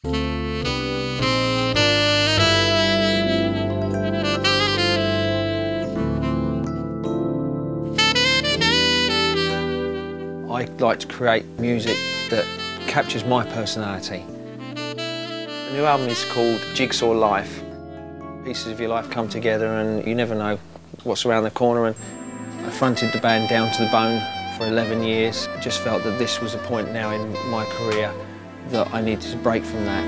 I like to create music that captures my personality. The new album is called Jigsaw Life. Pieces of your life come together and you never know what's around the corner. And I fronted the band Down to the Bone for 11 years. I just felt that this was a point now in my career that I needed to break from that.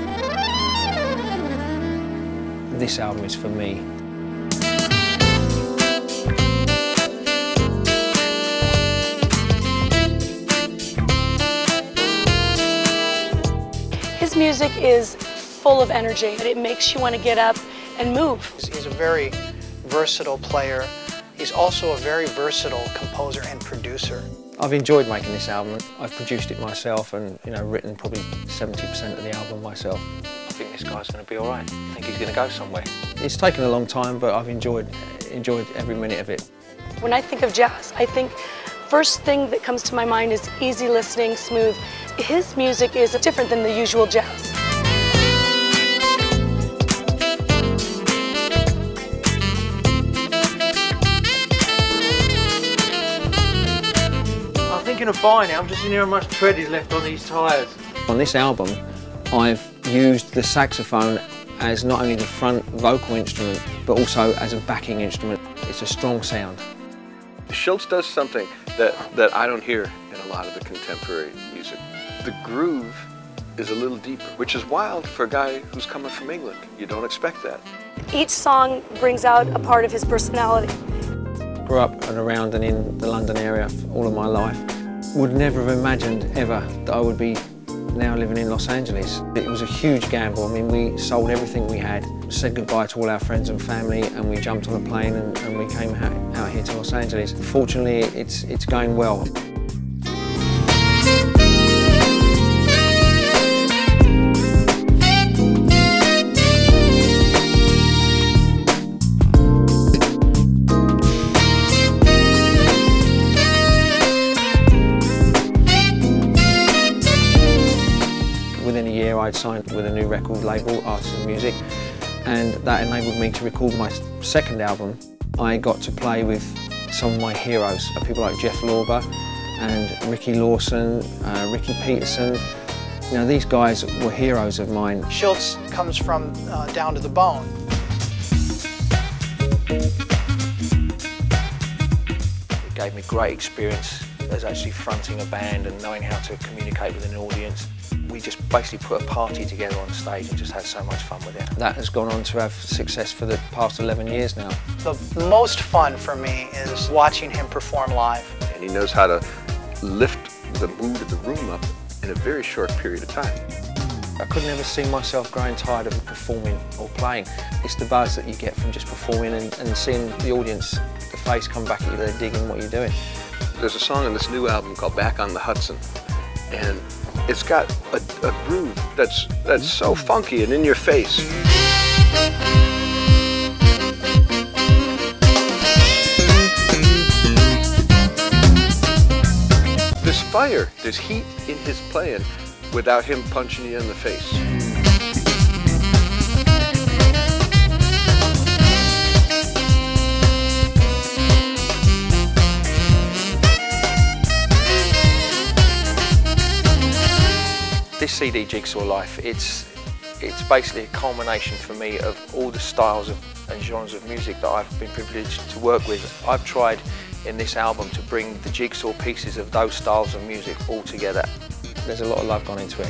This album is for me. His music is full of energy. It makes you want to get up and move. He's a very versatile player. He's also a very versatile composer and producer. I've enjoyed making this album. I've produced it myself and written probably 70% of the album myself. I think this guy's going to be all right. I think he's going to go somewhere. It's taken a long time, but I've enjoyed every minute of it. When I think of jazz, I think first thing that comes to my mind is easy listening, smooth. His music is different than the usual jazz. I'm thinking of buying it. I'm just seeing how much tread is left on these tyres. On this album, I've used the saxophone as not only the front vocal instrument, but also as a backing instrument. It's a strong sound. Shilts does something that I don't hear in a lot of the contemporary music. The groove is a little deeper, which is wild for a guy who's coming from England. You don't expect that. Each song brings out a part of his personality. Grew up and around and in the London area for all of my life. Would never have imagined ever that I would be now living in Los Angeles. It was a huge gamble. I mean, we sold everything we had, said goodbye to all our friends and family, and we jumped on a plane and we came out here to Los Angeles. Fortunately, it's going well. Within a year, I'd signed with a new record label, Artists and Music, and that enabled me to record my second album. I got to play with some of my heroes, people like Jeff Lorber and Ricky Lawson, Ricky Peterson. These guys were heroes of mine. Shilts comes from Down to the Bone. It gave me great experience as actually fronting a band and knowing how to communicate with an audience. We just basically put a party together on stage and just had so much fun with it. That has gone on to have success for the past 11 years now. The most fun for me is watching him perform live. And he knows how to lift the mood of the room up in a very short period of time. I could never see myself growing tired of performing or playing. It's the buzz that you get from just performing and seeing the audience, the face come back at you, they're digging what you're doing. There's a song on this new album called Back on the Hudson, and it's got a groove that's so funky and in your face. There's fire, there's heat in his playing without him punching you in the face. This CD, Jigsaw Life, it's basically a culmination for me of all the styles and genres of music that I've been privileged to work with. I've tried in this album to bring the jigsaw pieces of those styles of music all together. There's a lot of love gone into it,